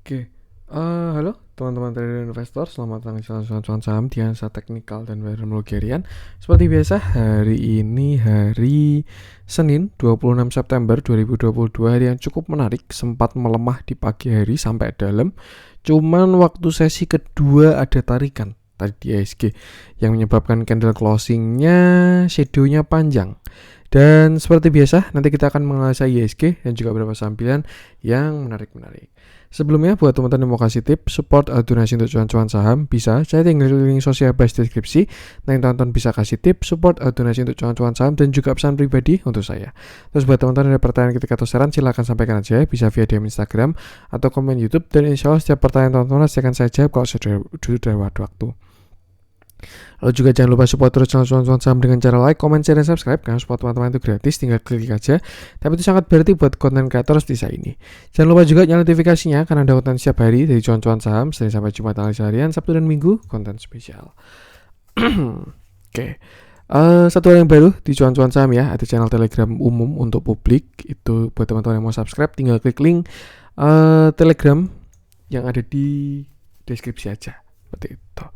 Oke, halo teman-teman trader investor, selamat datang di channel cuan saham Diansa Teknikal dan Bayram Logerian. Seperti biasa, hari ini hari Senin 26 September 2022, hari yang cukup menarik, sempat melemah di pagi hari sampai dalam. Cuman waktu sesi kedua ada tarikan tadi di IHSG yang menyebabkan candle closingnya shadow-nya panjang. Dan seperti biasa, nanti kita akan menganalisa IHSG dan juga beberapa saham pilihan yang menarik-menarik. Sebelumnya, buat teman-teman yang mau kasih tips support donasi untuk cuan-cuan saham, bisa saya tinggal link sosial base deskripsi. Nah, yang teman-teman bisa kasih tips support donasi untuk cuan-cuan saham dan juga pesan pribadi untuk saya. Terus buat teman-teman ada pertanyaan ketika atau saran, silahkan sampaikan aja, bisa via DM Instagram atau komen YouTube, dan insya Allah setiap pertanyaan teman-teman akan saya jawab kalau sudah ada waktu. Lalu juga jangan lupa support terus channel cuan saham dengan cara like, comment, share, dan subscribe. Karena support teman-teman itu gratis, tinggal klik aja. Tapi itu sangat berarti buat konten kreator seperti saya ini. Jangan lupa juga nyalain notifikasinya karena ada konten setiap hari dari cuan saham, Senin sampai Jumat analisa harian, Sabtu dan Minggu konten spesial. Oke. Satu hal yang baru di cuan saham ya, ada channel Telegram umum untuk publik. Itu buat teman-teman yang mau subscribe, tinggal klik link Telegram yang ada di deskripsi aja. Seperti itu.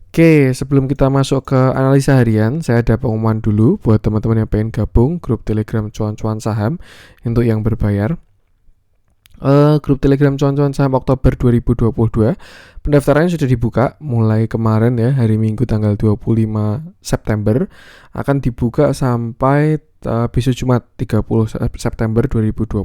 Oke, sebelum kita masuk ke analisa harian, saya ada pengumuman dulu buat teman-teman yang pengen gabung grup Telegram cuan saham untuk yang berbayar. Grup Telegram cuan saham Oktober 2022 pendaftarannya sudah dibuka mulai kemarin ya, hari Minggu tanggal 25 September akan dibuka sampai besok Jumat 30 September 2022.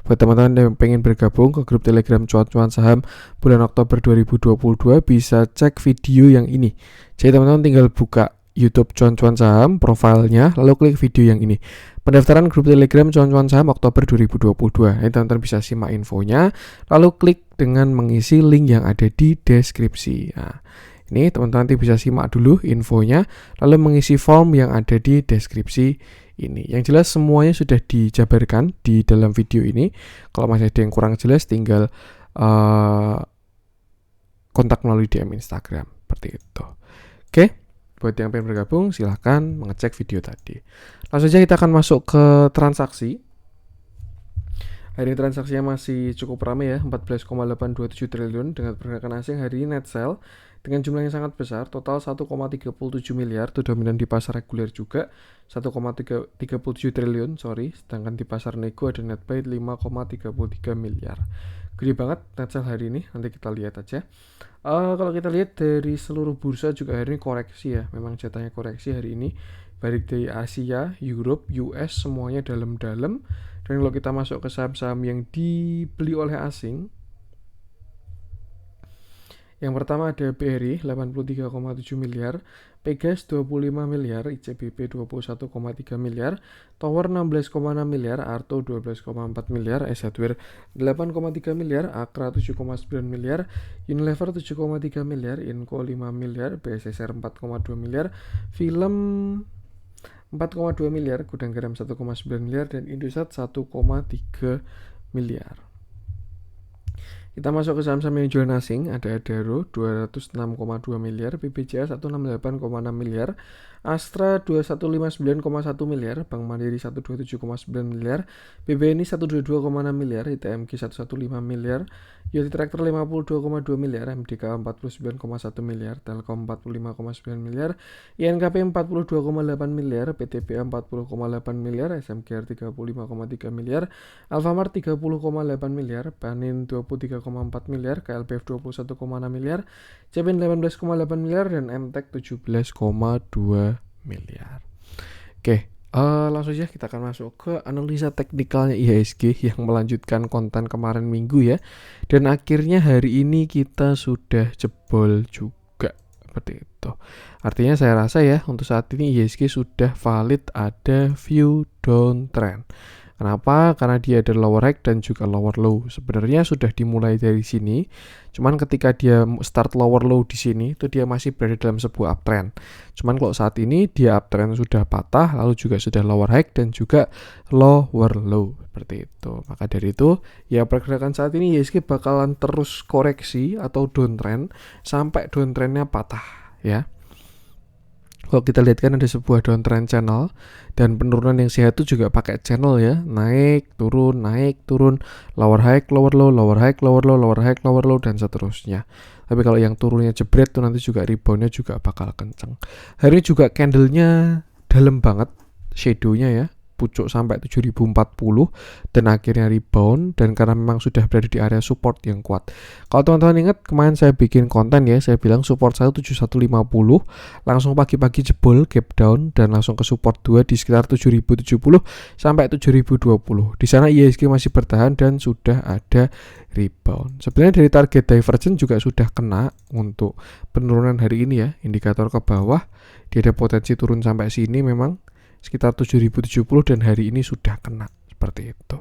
Buat teman-teman yang pengen bergabung ke grup Telegram cuan saham bulan Oktober 2022 bisa cek video yang ini. Jadi teman-teman tinggal buka YouTube cuan saham profilnya, lalu klik video yang ini. Pendaftaran grup Telegram cuan saham Oktober 2022. Ini teman-teman bisa simak infonya, lalu klik dengan mengisi link yang ada di deskripsi. Nah, ini teman-teman nanti bisa simak dulu infonya, lalu mengisi form yang ada di deskripsi ini. Yang jelas semuanya sudah dijabarkan di dalam video ini. Kalau masih ada yang kurang jelas, tinggal kontak melalui DM Instagram. Seperti itu. Oke. Buat yang pengen bergabung, silahkan mengecek video tadi. Langsung saja kita akan masuk ke transaksi. Hari ini transaksinya masih cukup ramai ya, 14,827 triliun dengan pergerakan asing hari ini net sell dengan jumlah yang sangat besar, total 1,37 miliar, itu dominan di pasar reguler juga, 1,37 triliun, sedangkan di pasar nego ada net buy 5,33 miliar. Gede banget net sell hari ini, nanti kita lihat aja. Kalau kita lihat dari seluruh bursa juga hari ini koreksi ya, memang jatahnya koreksi hari ini, baik dari Asia, Europe, US, semuanya dalam-dalam. Dan kalau kita masuk ke saham-saham yang dibeli oleh asing, yang pertama ada BRI 83,7 miliar, Pegas 25 miliar, ICBP 21,3 miliar, Tower 16,6 miliar, Arto 12,4 miliar, S Hardware 8,3 miliar, Akra 7,9 miliar, Unilever 7,3 miliar, Inco 5 miliar, BSSR 4,2 miliar, Film 4,2 miliar, Gudang Garam 1,9 miliar, dan Indosat 1,3 miliar. Kita masuk ke saham-saham yang jualan asing, ada Adaro 206,2 miliar, BBCA 168,6 miliar, Astra 2159,1 miliar, Bank Mandiri 127,9 miliar, BBNI 122,6 miliar, ITMG 115 miliar, Yoti Tractor 52,2 miliar, MDK 49,1 miliar, Telkom 45,9 miliar, INKP 42,8 miliar, PTBA 40,8 miliar, SMGR 35,3 miliar, Alfamart 30,8 miliar, Panin 23,4 miliar, KLPF 21,6 miliar, CPN 18,8 miliar, dan MTEK 17,2 miliar. Oke, langsung saja kita akan masuk ke analisa teknikalnya IHSG yang melanjutkan konten kemarin minggu ya. Dan akhirnya hari ini kita sudah jebol juga seperti itu. Artinya saya rasa ya untuk saat ini IHSG sudah valid ada view downtrend. Kenapa? Karena dia ada lower high dan juga lower low. Sebenarnya sudah dimulai dari sini. Cuman ketika dia start lower low di sini, itu dia masih berada dalam sebuah uptrend. Cuman kalau saat ini dia uptrend sudah patah, lalu juga sudah lower high dan juga lower low. Seperti itu. Maka dari itu, ya pergerakan saat ini IHSG bakalan terus koreksi atau downtrend sampai downtrendnya patah ya. Kalau kita lihat kan ada sebuah downtrend channel, dan penurunan yang sehat itu juga pakai channel ya, naik turun, lower high lower low, lower high lower low, lower high lower low, dan seterusnya. Tapi kalau yang turunnya jebret tuh nanti juga reboundnya juga bakal kenceng. Hari ini juga candlenya dalam banget, shadownya ya, pucuk sampai 7040 dan akhirnya rebound, dan karena memang sudah berada di area support yang kuat. Kalau teman-teman ingat kemarin saya bikin konten ya, saya bilang support saya 7150, langsung pagi-pagi jebol gap down dan langsung ke support 2 di sekitar 7070 sampai 7020. Di sana IHSG masih bertahan dan sudah ada rebound. Sebenarnya dari target divergence juga sudah kena untuk penurunan hari ini ya, indikator ke bawah dia ada potensi turun sampai sini memang sekitar 7070, dan hari ini sudah kena seperti itu.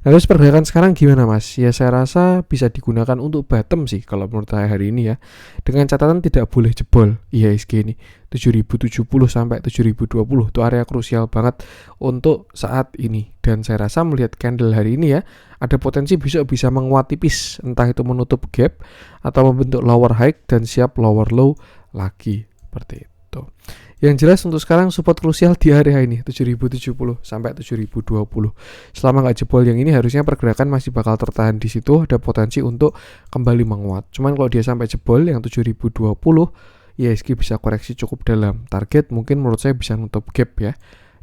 Nah, terus pergerakan sekarang gimana Mas? Ya saya rasa bisa digunakan untuk bottom sih kalau menurut saya hari ini ya. Dengan catatan tidak boleh jebol IHSG ini 7070 sampai 7020. Itu area krusial banget untuk saat ini. Dan saya rasa melihat candle hari ini ya, ada potensi besok bisa menguat tipis, entah itu menutup gap atau membentuk lower high dan siap lower low lagi seperti itu. Yang jelas untuk sekarang support krusial di area ini 7070 sampai 7020. Selama nggak jebol yang ini harusnya pergerakan masih bakal tertahan di situ, ada potensi untuk kembali menguat. Cuman kalau dia sampai jebol yang 7020, IHSG bisa koreksi cukup dalam. Target mungkin menurut saya bisa nutup gap ya.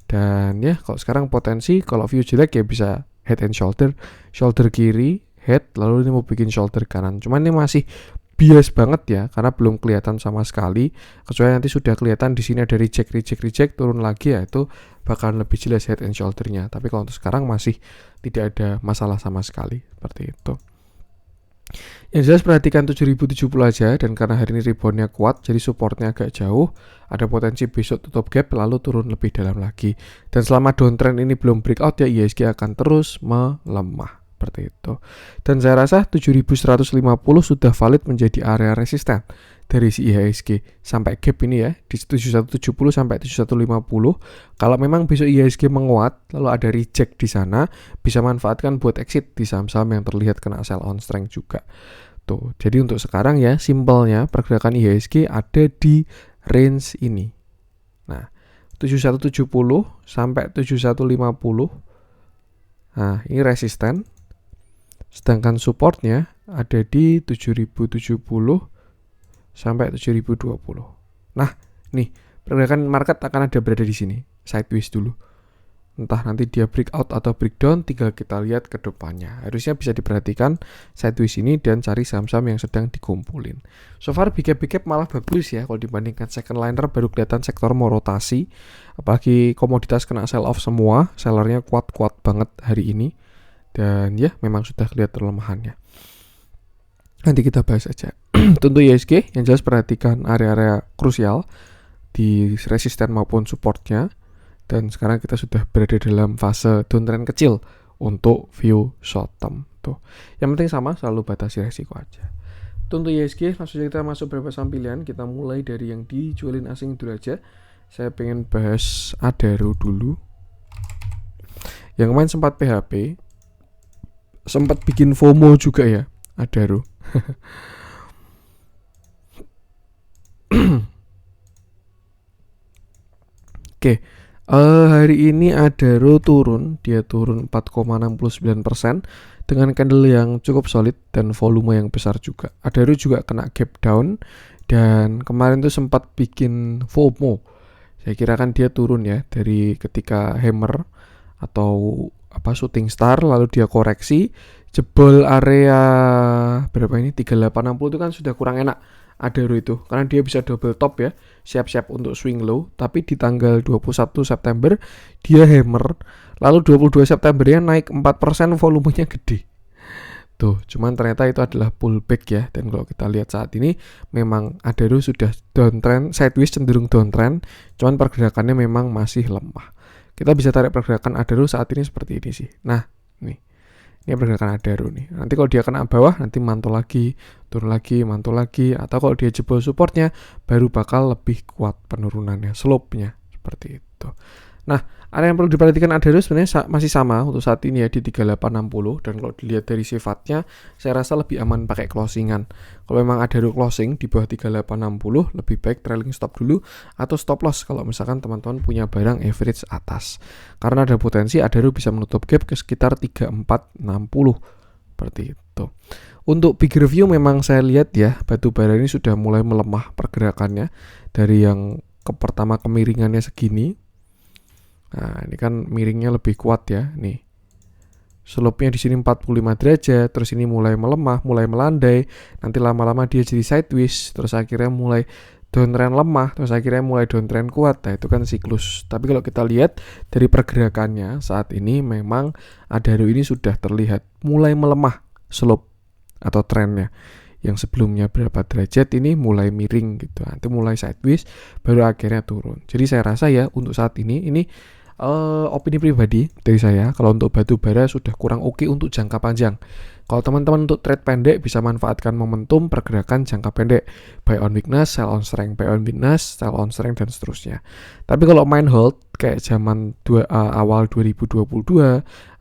Dan ya kalau sekarang potensi kalau view jelek ya bisa head and shoulder, shoulder kiri, head, lalu ini mau bikin shoulder kanan. Cuman ini masih bias banget ya, karena belum kelihatan sama sekali. Kecuali nanti sudah kelihatan di sini ada reject, turun lagi ya, itu bakal lebih jelas head and shoulder-nya. Tapi kalau untuk sekarang masih tidak ada masalah sama sekali seperti itu. Yang jelas perhatikan 7070 aja, dan karena hari ini reboundnya kuat, jadi supportnya agak jauh, ada potensi besok tutup gap lalu turun lebih dalam lagi. Dan selama downtrend ini belum breakout ya, IHSG akan terus melemah seperti itu. Dan saya rasa 7150 sudah valid menjadi area resisten dari si IHSG sampai gap ini ya di 7170 sampai 7150. Kalau memang besok IHSG menguat lalu ada reject di sana, bisa manfaatkan buat exit di saham-saham yang terlihat kena sell on strength juga. Tuh, jadi untuk sekarang ya simpelnya pergerakan IHSG ada di range ini. Nah, 7170 sampai 7150. Nah, ini resisten. Sedangkan supportnya ada di 7070 sampai 7020. Nah, nih pergerakan market akan ada berada di sini, sideways dulu. Entah nanti dia breakout atau breakdown, tinggal kita lihat ke depannya. Harusnya bisa diperhatikan sideways ini dan cari saham-saham yang sedang dikumpulin. So far big cap malah bagus ya, kalau dibandingkan second liner baru kelihatan sektor mau rotasi. Apalagi komoditas kena sell off semua, sellernya kuat-kuat banget hari ini. Dan ya memang sudah kelihatan kelemahannya. Nanti kita bahas aja. Tentu IHSG yang jelas perhatikan area-area krusial di resisten maupun supportnya. Dan sekarang kita sudah berada dalam fase downtrend kecil untuk view short term. Tuh. Yang penting sama, selalu batasi resiko aja. Untuk IHSG langsung saja kita masuk beberapa saham pilihan. Kita mulai dari yang dijualin asing dulu aja. Saya pengen bahas Adaro dulu. Yang kemarin sempat PHP, sempat bikin FOMO juga ya Adaro. Oke, hari ini Adaro turun, dia turun 4,69% dengan candle yang cukup solid dan volume yang besar juga. Adaro juga kena gap down dan kemarin tuh sempat bikin FOMO. Saya kira kan dia turun ya dari ketika hammer atau shooting star lalu dia koreksi jebol area berapa ini 3860 itu kan sudah kurang enak Adaro itu karena dia bisa double top ya, siap-siap untuk swing low. Tapi di tanggal 21 September dia hammer, lalu 22 Septembernya naik 4%, volumenya gede tuh. Cuman ternyata itu adalah pullback ya. Dan kalau kita lihat saat ini memang Adaro sudah downtrend, sideways cenderung downtrend, cuman pergerakannya memang masih lemah. Kita bisa tarik pergerakan Adaro saat ini seperti ini sih. Nah, ini pergerakan Adaro nih. Nanti kalau dia kena bawah, nanti mantul lagi, turun lagi, mantul lagi. Atau kalau dia jebol supportnya, baru bakal lebih kuat penurunannya, slope-nya. Seperti itu. Nah, area yang perlu diperhatikan Adaro sebenarnya masih sama untuk saat ini ya di 3860, dan kalau dilihat dari sifatnya saya rasa lebih aman pakai closingan. Kalau memang Adaro closing di bawah 3860 lebih baik trailing stop dulu atau stop loss kalau misalkan teman-teman punya barang average atas. Karena ada potensi Adaro bisa menutup gap ke sekitar 3460 seperti itu. Untuk big review memang saya lihat ya batu bara ini sudah mulai melemah pergerakannya dari yang pertama kemiringannya segini. Nah, ini kan miringnya lebih kuat ya, nih. Slope-nya di sini 45 derajat, terus ini mulai melemah, mulai melandai. Nanti lama-lama dia jadi sideways, terus akhirnya mulai downtrend lemah, terus akhirnya mulai downtrend kuat. Nah, itu kan siklus. Tapi kalau kita lihat dari pergerakannya saat ini memang Adaro ini sudah terlihat mulai melemah slope atau trennya. Yang sebelumnya berapa derajat ini mulai miring gitu. Nanti mulai sideways baru akhirnya turun. Jadi saya rasa ya untuk saat ini opini pribadi dari saya, kalau untuk batu bara sudah kurang oke untuk jangka panjang. Kalau teman-teman untuk trade pendek bisa manfaatkan momentum pergerakan jangka pendek, buy on weakness, sell on strength, buy on weakness, sell on strength, dan seterusnya. Tapi kalau main hold kayak zaman awal 2022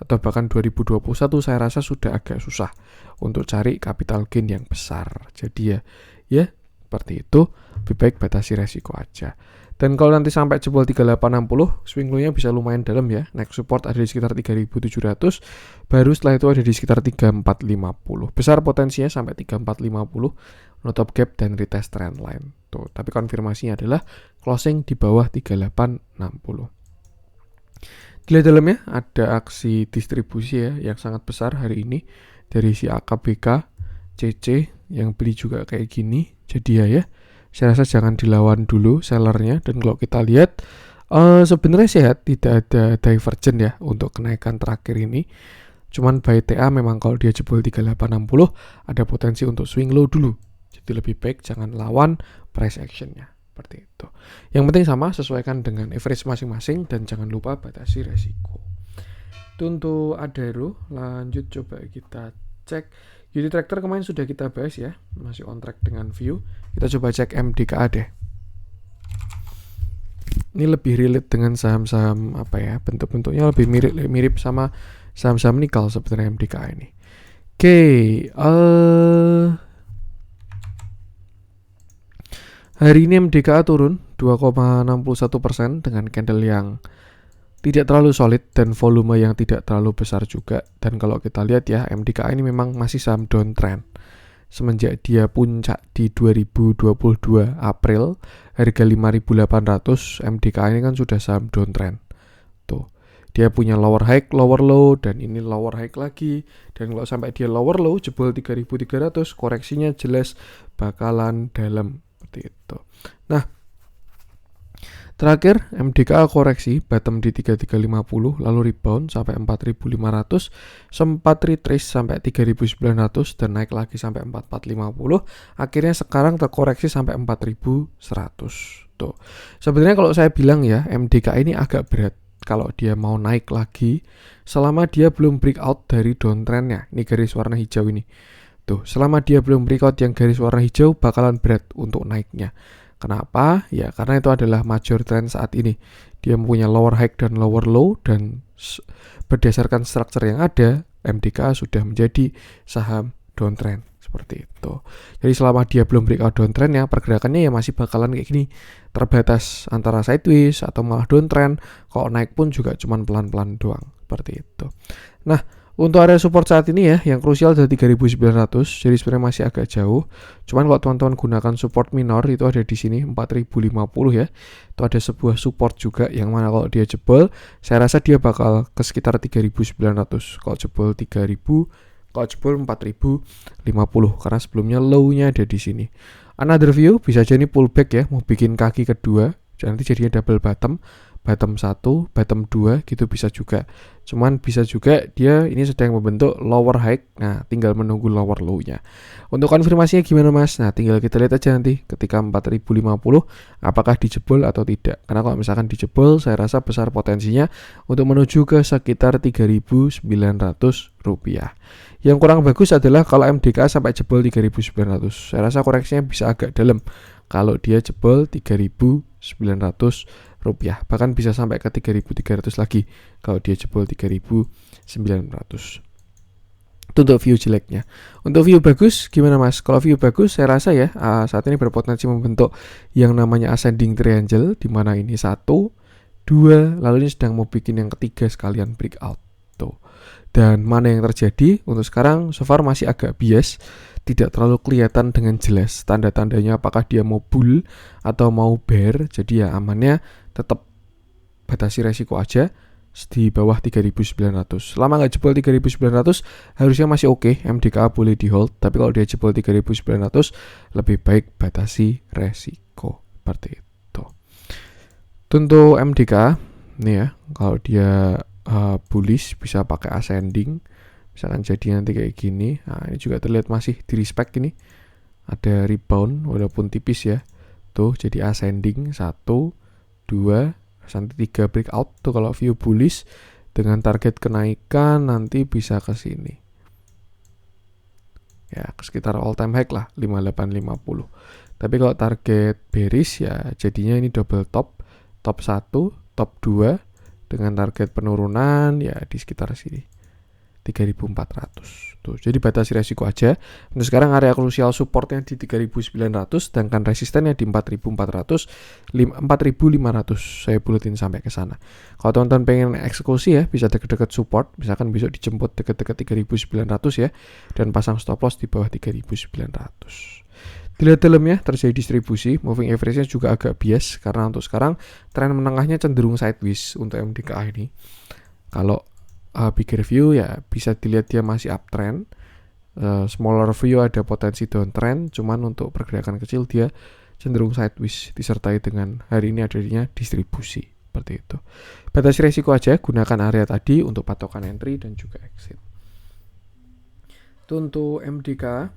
atau bahkan 2021 saya rasa sudah agak susah untuk cari capital gain yang besar. Jadi ya seperti itu, lebih baik batasi resiko aja. Dan kalau nanti sampai jebol 3860, swing low-nya bisa lumayan dalam ya. Next support ada di sekitar 3700, baru setelah itu ada di sekitar 3450. Besar potensinya sampai 3450, nutup gap dan retest trend line. Tuh, tapi konfirmasinya adalah closing di bawah 3860. Dilihat dalamnya ada aksi distribusi ya yang sangat besar hari ini dari si AKBK, CC yang beli juga kayak gini. Jadi ya saya rasa jangan dilawan dulu sellernya. Dan kalau kita lihat sebenarnya sehat, tidak ada divergen ya untuk kenaikan terakhir ini. Cuman buy TA memang kalau dia jebol 3860 ada potensi untuk swing low dulu. Jadi lebih baik jangan lawan price actionnya seperti itu. Yang penting sama, sesuaikan dengan average masing-masing dan jangan lupa batasi resiko. Itu untuk Adaro. Lanjut coba kita cek Unit Tractor. Kemarin sudah kita bahas ya, masih on track dengan view. Kita coba cek MDKA deh. Ini lebih relate dengan saham-saham apa ya, bentuk-bentuknya lebih mirip sama saham-saham nikel sebenarnya MDKA ini. Oke, hari ini MDKA turun 2,61% dengan candle yang tidak terlalu solid dan volume yang tidak terlalu besar juga. Dan kalau kita lihat ya, MDKA ini memang masih saham downtrend. Semenjak dia puncak di 2022 April, harga 5.800, MDKA ini kan sudah saham downtrend. Tuh, dia punya lower high, lower low, dan ini lower high lagi. Dan kalau sampai dia lower low, jebol 3.300, koreksinya jelas bakalan dalam. Seperti itu. Nah, terakhir MDKA koreksi bottom di 3350 lalu rebound sampai 4500, sempat retrace sampai 3900 dan naik lagi sampai 4450. Akhirnya sekarang terkoreksi sampai 4100. Tuh. Sebenarnya kalau saya bilang ya, MDKA ini agak berat kalau dia mau naik lagi selama dia belum breakout dari downtrendnya. Ini garis warna hijau ini. Tuh, selama dia belum breakout yang garis warna hijau bakalan berat untuk naiknya. Kenapa? Ya karena itu adalah major trend saat ini. Dia mempunyai lower high dan lower low, dan berdasarkan struktur yang ada, MDKA sudah menjadi saham downtrend seperti itu. Jadi selama dia belum breakout downtrendnya, pergerakannya ya masih bakalan kayak gini, terbatas antara sideways atau malah downtrend. Kalau naik pun juga cuman pelan-pelan doang seperti itu. Nah, untuk area support saat ini ya, yang krusial adalah 3.900, jadi sebenarnya masih agak jauh. Cuman kalau teman-teman gunakan support minor itu ada di sini 4.050 ya. Itu ada sebuah support juga yang mana kalau dia jebol, saya rasa dia bakal ke sekitar 3.900. Kalau jebol 3.000, kalau jebol 4.050 karena sebelumnya low-nya ada di sini. Another view bisa jadi pullback ya, mau bikin kaki kedua, nanti jadinya double bottom 1, bottom 2 gitu bisa juga. Cuman bisa juga dia ini sedang membentuk lower high. Nah, tinggal menunggu lower low-nya. Untuk konfirmasinya gimana Mas? Nah, tinggal kita lihat aja nanti ketika 4.050 apakah dijebol atau tidak. Karena kalau misalkan dijebol, saya rasa besar potensinya untuk menuju ke sekitar 3.900 rupiah. Yang kurang bagus adalah kalau MDKA sampai jebol 3.900. Saya rasa koreksinya bisa agak dalam kalau dia jebol 3.900 rupiah. Bahkan bisa sampai ke 3.300 lagi kalau dia jebol 3.900. Itu untuk view jeleknya. Untuk view bagus gimana Mas? Kalau view bagus saya rasa ya saat ini berpotensi membentuk yang namanya ascending triangle, di mana ini 1, 2, lalu ini sedang mau bikin yang ketiga sekalian breakout tuh. Dan mana yang terjadi untuk sekarang so far masih agak bias, tidak terlalu kelihatan dengan jelas tanda-tandanya apakah dia mau bull atau mau bear. Jadi ya amannya tetap batasi resiko aja di bawah 3.900. Selama nggak jebol 3.900 harusnya masih oke. MDKA boleh di hold, tapi kalau dia jebol 3.900 lebih baik batasi resiko seperti itu. Untuk MDKA nih ya, kalau dia bullish bisa pakai ascending, misalkan jadi nanti kayak gini. Nah ini juga terlihat masih di respect, ini ada rebound walaupun tipis ya tuh, jadi ascending 1, 2 sampai 3 breakout tuh kalau view bullish, dengan target kenaikan nanti bisa ke sini ya, sekitar all time high lah 5850. Tapi kalau target bearish ya jadinya ini double top 1, top 2 dengan target penurunan ya di sekitar sini 3.400 tuh. Jadi batasi resiko aja. Untuk sekarang area krusial supportnya di 3.900, sedangkan resistennya di 4.400, 4.500. Saya buletin sampai ke sana. Kalau teman-teman pengen eksekusi ya, bisa deket-deket support, misalkan besok dijemput deket-deket 3.900 ya, dan pasang stop loss di bawah 3.900. Dilihat dalamnya terjadi distribusi, moving average-nya juga agak bias karena untuk sekarang tren menengahnya cenderung sideways untuk MDKA ini. Kalau bigger view ya bisa dilihat dia masih uptrend, smaller view ada potensi downtrend, cuman untuk pergerakan kecil dia cenderung sideways disertai dengan hari ini adanya distribusi seperti itu. Batasi resiko aja, gunakan area tadi untuk patokan entry dan juga exit. Itu untuk MDK.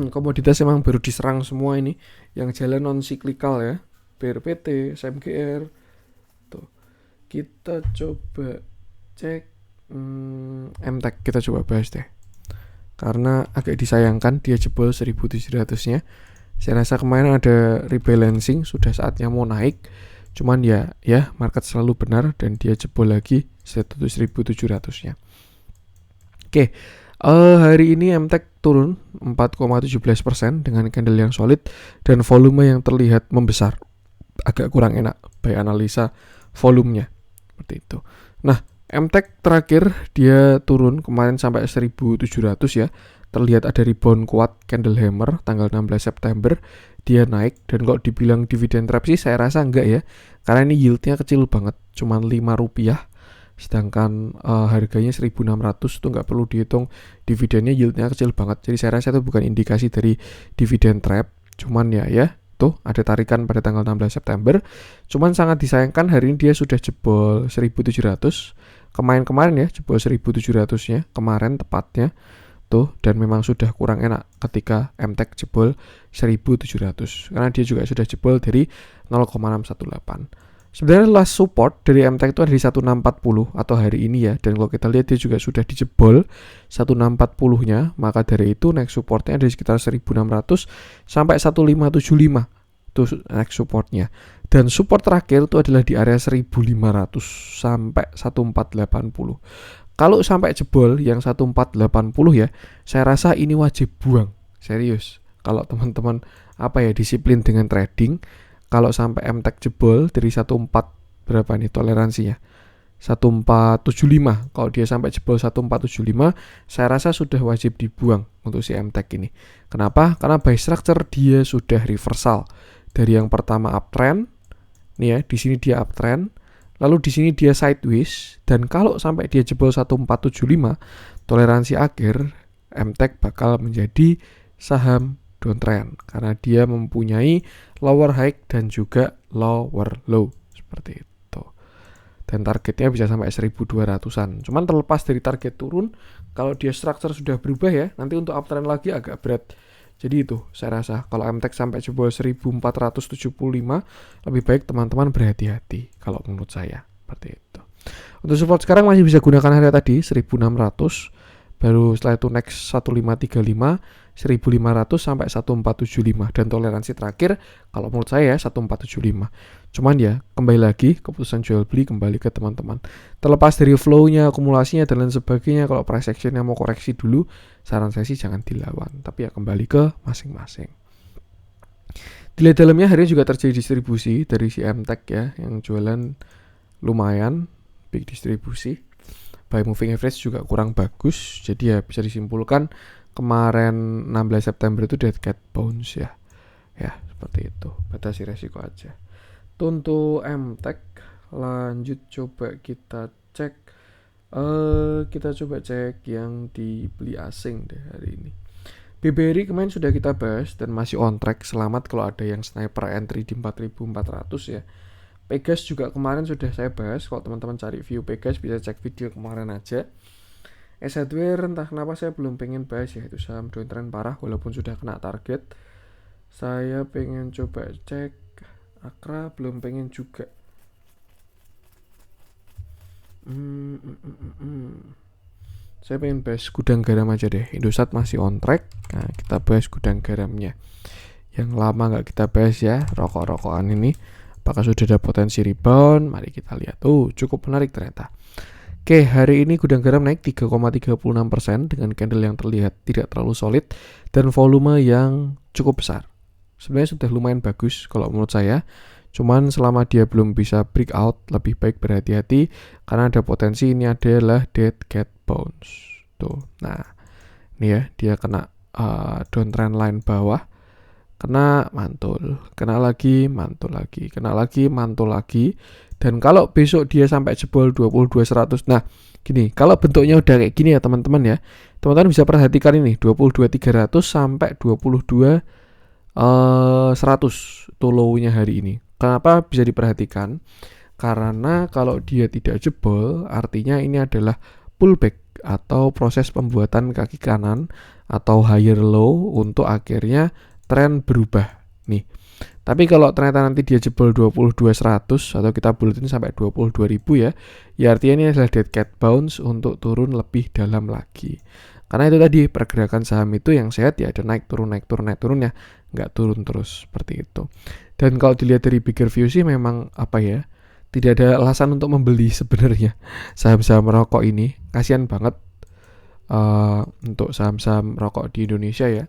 Komoditas emang baru diserang semua ini, yang jalan non cyclical ya, BRPT, SMGR. Tuh. Kita coba cek MTEK, kita coba bahas deh. Karena agak disayangkan dia jebol 1.700-nya. Saya rasa kemarin ada rebalancing, sudah saatnya mau naik. Cuman ya market selalu benar dan dia jebol lagi 1.700-nya. Oke. Hari ini MTEK turun 4,17% dengan candle yang solid dan volume yang terlihat membesar. Agak kurang enak by analisa volumenya seperti itu. Nah, MTEK terakhir dia turun kemarin sampai 1.700 ya. Terlihat ada rebound kuat candle hammer tanggal 16 September. Dia naik, dan kalau dibilang dividen trap sih saya rasa enggak ya. Karena ini yieldnya kecil banget, cuma Rp5. Sedangkan harganya 1.600 itu nggak perlu dihitung dividennya, yieldnya kecil banget. Jadi saya rasa itu bukan indikasi dari dividen trap. Cuman ya tuh ada tarikan pada tanggal 16 September. Cuman sangat disayangkan hari ini dia sudah jebol 1.700. Kemarin ya jebol 1.700-nya kemarin tepatnya tuh, dan memang sudah kurang enak ketika MTEK jebol 1.700 karena dia juga sudah jebol dari 0,618. Sebenarnya last support dari MTEK itu ada di 1640 atau hari ini ya, dan kalau kita lihat dia juga sudah dijebol 1640-nya, maka dari itu next supportnya ada di sekitar 1600 sampai 1575 itu next supportnya, dan support terakhir itu adalah di area 1500 sampai 1480. Kalau sampai jebol yang 1480 ya, saya rasa ini wajib buang serius. Kalau teman-teman disiplin dengan trading, kalau sampai MTEK jebol dari 14 berapa nih toleransinya? 1475. Kalau dia sampai jebol 1475, saya rasa sudah wajib dibuang untuk si MTEK ini. Kenapa? Karena by structure dia sudah reversal. Dari yang pertama uptrend, nih ya, di sini dia uptrend, lalu di sini dia sideways, dan kalau sampai dia jebol 1475, toleransi akhir MTEK bakal menjadi saham downtrend karena dia mempunyai lower high dan juga lower low seperti itu. Dan targetnya bisa sampai 1.200-an. Cuman terlepas dari target turun, kalau dia structure sudah berubah ya, nanti untuk uptrend lagi agak berat. Jadi itu saya rasa kalau MTEK sampai jebol 1.475, lebih baik teman-teman berhati-hati kalau menurut saya seperti itu. Untuk support sekarang masih bisa gunakan area tadi 1.600. Baru setelah itu next 1535, 1.500 sampai 1.475 dan toleransi terakhir kalau menurut saya 1.475. Cuman ya kembali lagi keputusan jual beli kembali ke teman-teman. Terlepas dari flow-nya, akumulasinya dan lain sebagainya, kalau price action-nya mau koreksi dulu, saran saya sih jangan dilawan, tapi ya kembali ke masing-masing. Dilihat dalamnya hari ini juga terjadi distribusi dari si MTech ya, yang jualan lumayan big distribusi. Buy moving average juga kurang bagus, jadi ya bisa disimpulkan kemarin 16 September itu dead cat bounce ya. Ya, seperti itu. Batasi resiko aja. Untuk MTech lanjut coba kita cek yang dibeli asing deh hari ini. BBRI kemarin sudah kita bahas dan masih on track. Selamat kalau ada yang sniper entry di 4.400 ya. Pegas juga kemarin sudah saya bahas. Kalau teman-teman cari view Pegas bisa cek video kemarin aja. S Hardware entah kenapa saya belum pengen bahas ya, itu saham downtrend parah walaupun sudah kena target. Saya pengen coba cek Akra, belum pengen juga. Saya pengen bahas gudang garam aja deh. Indosat masih on track. Nah, kita bahas gudang garamnya. Yang lama nggak kita bahas ya, rokok-rokokan ini. Apakah sudah ada potensi rebound? Mari kita lihat. Cukup menarik ternyata. Oke, hari ini gudang garam naik 3,36% dengan candle yang terlihat tidak terlalu solid dan volume yang cukup besar. Sebenarnya sudah lumayan bagus kalau menurut saya. Cuman selama dia belum bisa breakout, lebih baik berhati-hati karena ada potensi ini adalah dead cat bounce. Tuh. Nah, ini ya, dia kena downtrend line bawah. Kena mantul, kena lagi, mantul lagi, kena lagi, mantul lagi. Dan kalau besok dia sampai jebol 22.100. Nah, gini, kalau bentuknya udah kayak gini ya teman-teman ya. Teman-teman bisa perhatikan ini 22.300 sampai 22.100 itu low-nya hari ini. Kenapa bisa diperhatikan? Karena kalau dia tidak jebol, artinya ini adalah pullback atau proses pembuatan kaki kanan atau higher low untuk akhirnya tren berubah nih. Tapi kalau ternyata nanti dia jebol 22.100 atau kita buletin sampai 22.000 ya artinya ini adalah dead cat bounce untuk turun lebih dalam lagi. Karena itu tadi pergerakan saham itu yang sehat ya ada naik turun ya, nggak turun terus seperti itu. Dan kalau dilihat dari bigger view sih memang tidak ada alasan untuk membeli sebenarnya saham-saham rokok ini. Kasihan banget untuk saham-saham rokok di Indonesia ya.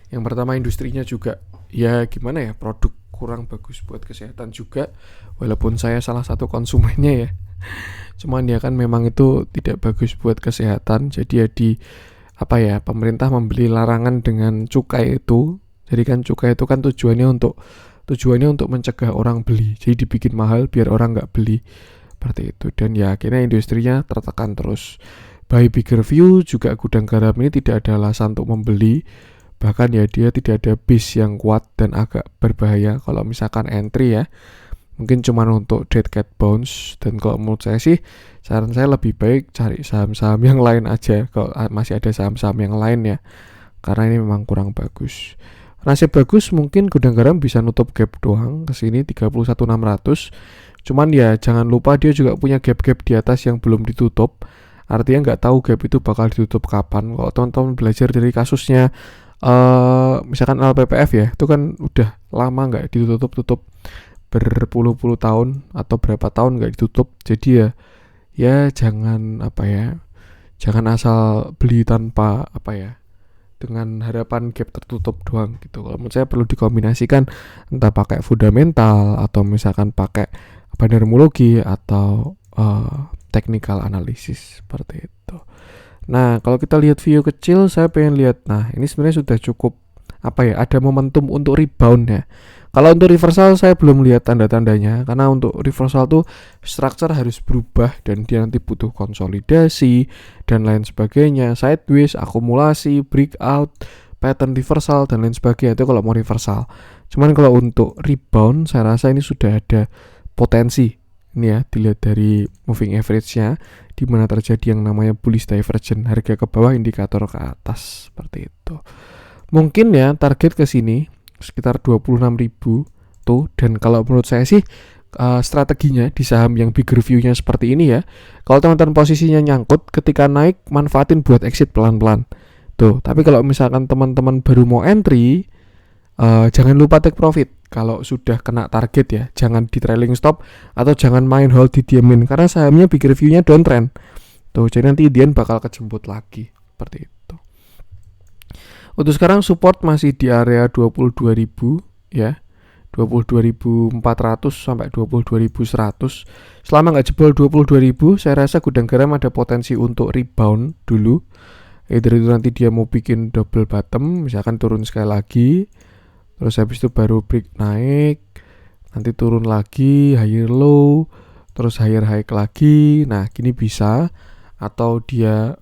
Yang pertama industrinya juga ya gimana ya, produk kurang bagus buat kesehatan juga, walaupun saya salah satu konsumennya ya. Cuman ya kan memang itu tidak bagus buat kesehatan. Jadi ya pemerintah membeli larangan dengan cukai itu. Jadi kan cukai itu kan tujuannya untuk mencegah orang beli. Jadi dibikin mahal biar orang nggak beli seperti itu. Dan ya akhirnya industrinya tertekan terus. By bigger view juga gudang garam ini tidak ada alasan untuk membeli. Bahkan ya dia tidak ada base yang kuat dan agak berbahaya kalau misalkan entry ya. Mungkin cuma untuk dead cat bounce. Dan kalau menurut saya sih saran saya lebih baik cari saham-saham yang lain aja kalau masih ada saham-saham yang lain ya. Karena ini memang kurang bagus. Nasib bagus mungkin gudang garam bisa nutup gap doang ke sini 31.600. Cuman ya jangan lupa dia juga punya gap-gap di atas yang belum ditutup. Artinya nggak tahu gap itu bakal ditutup kapan. Kalau teman-teman belajar dari kasusnya misalkan LPPF ya, itu kan udah lama nggak ditutup berpuluh-puluh tahun atau berapa tahun nggak ditutup. Jadi ya jangan asal beli tanpa dengan harapan gap tertutup doang gitu. Kalau menurut saya perlu dikombinasikan entah pakai fundamental atau misalkan pakai dermologi atau technical analysis seperti itu. Nah, kalau kita lihat view kecil, saya pengen lihat. Nah, ini sebenarnya sudah cukup ada momentum untuk rebound ya. Kalau untuk reversal saya belum lihat tanda-tandanya, karena untuk reversal tuh structure harus berubah dan dia nanti butuh konsolidasi dan lain sebagainya, sideways, akumulasi, breakout, pattern reversal dan lain sebagainya. Itu kalau mau reversal. Cuman kalau untuk rebound saya rasa ini sudah ada potensi. Ini ya, dilihat dari moving average-nya di mana terjadi yang namanya bullish divergence, harga ke bawah, indikator ke atas seperti itu. Mungkin ya target ke sini sekitar 26.000 tuh. Dan kalau menurut saya sih strateginya di saham yang bigger view-nya seperti ini ya, kalau teman-teman posisinya nyangkut ketika naik manfaatin buat exit pelan-pelan. Tuh, tapi kalau misalkan teman-teman baru mau entry, jangan lupa take profit. Kalau sudah kena target ya, jangan di trailing stop atau jangan main hold didiamin karena sahamnya big reviewnya downtrend. Tuh, jadi nanti Dian bakal kejemput lagi seperti itu. Untuk sekarang support masih di area 22.000 ya. 22.400 sampai 22.100. Selama nggak jebol 22.000, saya rasa gudang garam ada potensi untuk rebound dulu. Either itu nanti dia mau bikin double bottom, misalkan turun sekali lagi, terus habis itu baru break naik, nanti turun lagi, higher low, terus higher high lagi. Nah, gini bisa. Atau dia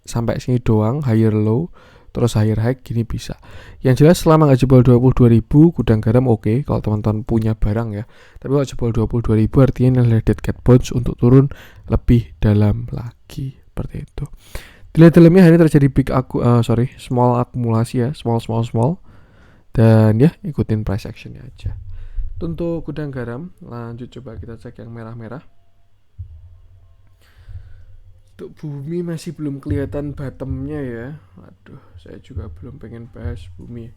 sampai sini doang, higher low, terus higher high, gini bisa. Yang jelas selama nggak jebol 22.000 gudang garam oke, kalau teman-teman punya barang ya. Tapi kalau jebol 22.000 artinya adalah dead cat bounce untuk turun lebih dalam lagi, seperti itu. Dilihat dalamnya hari ini terjadi small akumulasi ya, small. Dan ya ikutin price actionnya aja. Untuk gudang garam, lanjut coba kita cek yang merah-merah. Untuk bumi masih belum kelihatan bottomnya ya. Aduh, saya juga belum pengen bahas bumi.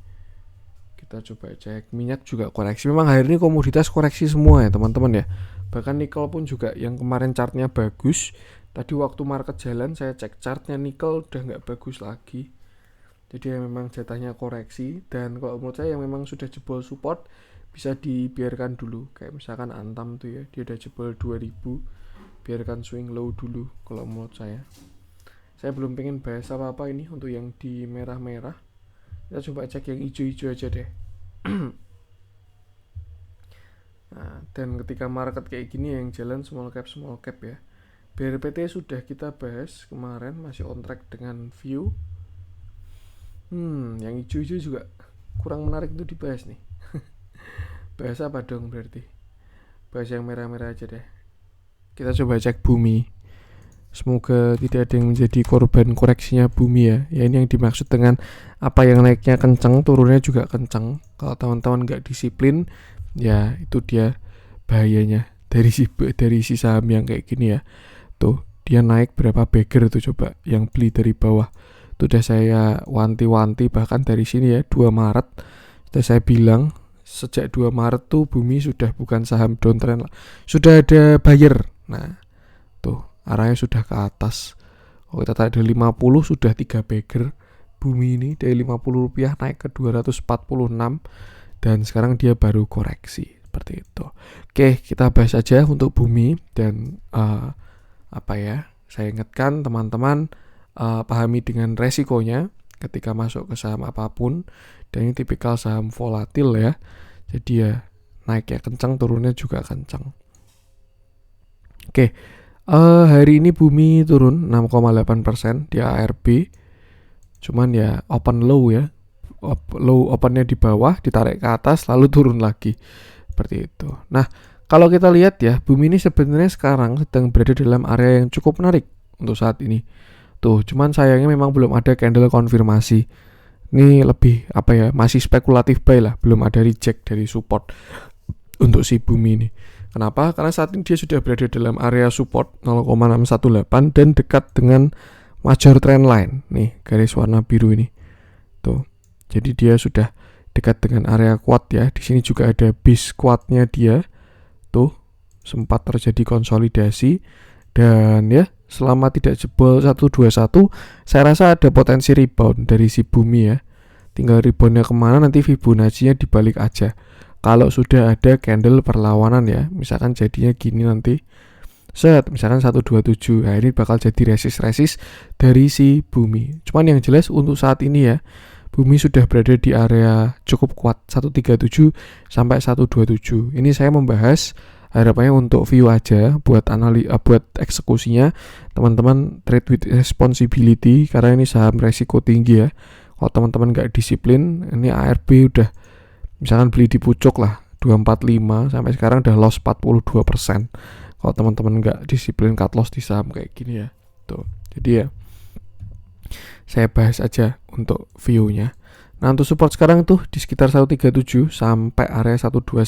Kita coba cek minyak juga koreksi. Memang hari ini komoditas koreksi semua ya teman-teman ya. Bahkan nikel pun juga yang kemarin chartnya bagus. Tadi waktu market jalan saya cek chartnya nikel udah nggak bagus lagi. Jadi ya memang jatahnya koreksi. Dan kalau menurut saya yang memang sudah jebol support bisa dibiarkan dulu. Kayak misalkan Antam tuh ya, dia udah jebol 2000. Biarkan swing low dulu kalau menurut saya. Saya belum pengen bahas apa-apa ini untuk yang di merah-merah. Kita coba cek yang hijau-hijau aja deh. Nah, dan ketika market kayak gini yang jalan small cap ya. BRPT sudah kita bahas kemarin, masih on track dengan view. Yang hijau-hijau juga kurang menarik itu dibahas nih. Bahas apa dong berarti? Bahas yang merah-merah aja deh. Kita coba cek bumi. Semoga tidak ada yang menjadi korban koreksinya bumi ya. Ya ini yang dimaksud dengan apa yang naiknya kencang, turunnya juga kencang. Kalau teman-teman nggak disiplin, ya itu dia bahayanya dari si saham yang kayak gini ya. Tuh, dia naik berapa bagger tuh coba yang beli dari bawah. Itu udah saya wanti-wanti bahkan dari sini ya 2 Maret. Sudah saya bilang sejak 2 Maret tuh bumi sudah bukan saham downtrend lah. Sudah ada buyer. Nah, tuh arahnya sudah ke atas. Kalau kita tadi 50 sudah 3 bagger. Bumi ini dari 50 rupiah naik ke 246 dan sekarang dia baru koreksi seperti itu. Oke, kita bahas aja untuk bumi dan saya ingatkan teman-teman pahami dengan resikonya ketika masuk ke saham apapun. Dan ini tipikal saham volatil ya. Jadi ya naiknya kencang, turunnya juga kencang. Oke, hari ini bumi turun 6,8% di ARB. Cuman ya open low ya. Low opennya di bawah, ditarik ke atas, lalu turun lagi. Seperti itu. Nah, kalau kita lihat ya, bumi ini sebenarnya sekarang sedang berada dalam area yang cukup menarik untuk saat ini. Tuh, cuman sayangnya memang belum ada candle konfirmasi. Ini lebih masih spekulatif buy lah, belum ada reject dari support untuk si bumi ini. Kenapa? Karena saat ini dia sudah berada dalam area support 0,618 dan dekat dengan major trend line. Nih, garis warna biru ini. Tuh. Jadi dia sudah dekat dengan area kuat ya. Di sini juga ada base kuatnya dia. Tuh, sempat terjadi konsolidasi dan ya selama tidak jebol 121, saya rasa ada potensi rebound dari si bumi ya. Tinggal reboundnya kemana nanti Fibonacci-nya dibalik aja. Kalau sudah ada candle perlawanan ya, misalkan jadinya gini nanti, misalkan 127, nah ini bakal jadi resist dari si bumi. Cuman yang jelas untuk saat ini ya, bumi sudah berada di area cukup kuat 137 sampai 127. Ini saya membahas harapannya untuk view aja, buat buat eksekusinya teman-teman trade with responsibility karena ini saham resiko tinggi ya. Kalau teman-teman nggak disiplin, ini ARB udah misalkan beli di pucuk lah 245 sampai sekarang udah loss 42%. Kalau teman-teman nggak disiplin cut loss di saham kayak gini ya. Tuh. Jadi ya saya bahas aja untuk view-nya. Nah, untuk support sekarang tuh di sekitar 137 sampai area 121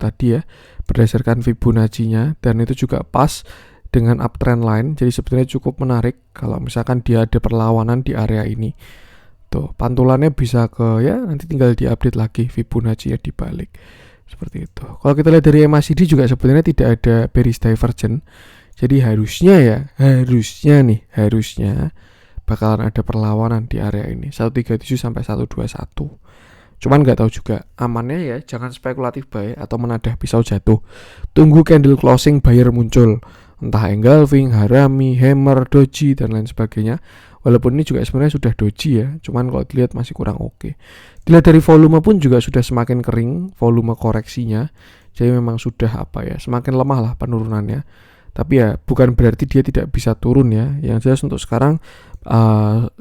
tadi ya, berdasarkan Fibonacci-nya, dan itu juga pas dengan uptrend line. Jadi sebenarnya cukup menarik kalau misalkan dia ada perlawanan di area ini. Tuh, pantulannya bisa ke ya nanti tinggal diupdate lagi Fibonacci ya dibalik. Seperti itu. Kalau kita lihat dari MACD juga sebenarnya tidak ada bearish divergence. Jadi harusnya bakalan ada perlawanan di area ini 137 sampai 121. Cuman nggak tahu juga, amannya ya jangan spekulatif buy atau menadah pisau jatuh. Tunggu candle closing buyer muncul, entah engulfing, harami, hammer, doji dan lain sebagainya. Walaupun ini juga sebenarnya sudah doji ya, cuman kalau dilihat masih kurang oke. Dilihat dari volume pun juga sudah semakin kering, volume koreksinya. Jadi memang sudah semakin lemah lah penurunannya. Tapi ya bukan berarti dia tidak bisa turun ya. Yang jelas untuk sekarang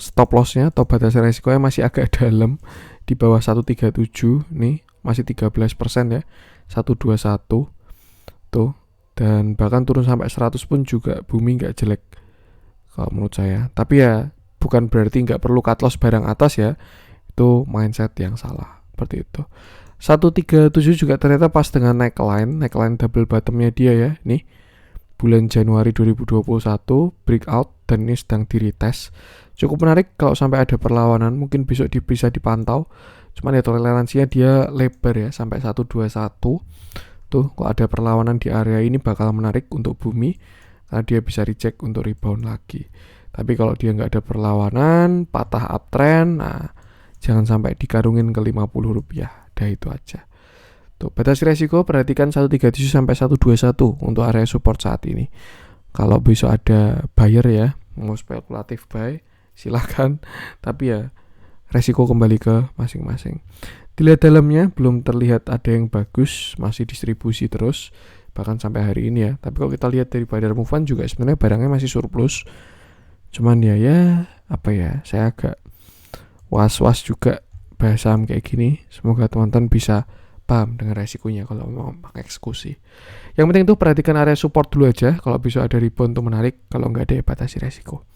stop lossnya atau batas resikonya masih agak dalam di bawah 137 nih, masih 13% ya, 121 tuh, dan bahkan turun sampai 100 pun juga booming nggak jelek kalau menurut saya. Tapi ya bukan berarti nggak perlu cut loss barang atas ya, itu mindset yang salah seperti itu. 137 juga ternyata pas dengan neckline double bottomnya dia ya, nih bulan Januari 2021 breakout dan ini sedang di retest. Cukup menarik kalau sampai ada perlawanan, mungkin besok bisa dipantau. Cuman ya toleransinya dia lebar ya sampai 121. Tuh kalau ada perlawanan di area ini bakal menarik untuk bumi karena dia bisa reject untuk rebound lagi. Tapi kalau dia nggak ada perlawanan, patah uptrend, nah jangan sampai dikarungin ke 50 rupiah. Dah itu aja. Tuh, batas risiko perhatikan 137 sampai 121 untuk area support saat ini. Kalau besok ada buyer ya, mau spekulatif buy, silakan. Tapi ya resiko kembali ke masing-masing. Dilihat dalamnya belum terlihat ada yang bagus, masih distribusi terus bahkan sampai hari ini ya. Tapi kalau kita lihat dari buyer move on juga sebenarnya barangnya masih surplus. Cuman saya agak was-was juga bahas saham kayak gini. Semoga teman-teman bisa paham dengan resikonya kalau mau mengeksekusi. Yang penting itu perhatikan area support dulu aja. Kalau bisa ada rebound tuh menarik, kalau nggak ada ya batasi resiko.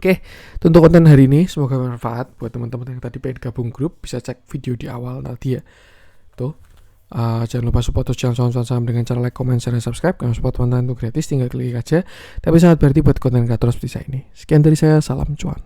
Oke, untuk konten hari ini semoga bermanfaat buat teman-teman yang tadi pengen gabung grup, bisa cek video di awal nanti ya. Tuh, jangan lupa support terus channel saham dengan cara like, comment, share, dan subscribe. Kalau support teman-teman itu gratis, tinggal klik aja. Tapi sangat berarti buat konten kreator seperti saya ini. Sekian dari saya, salam cuan.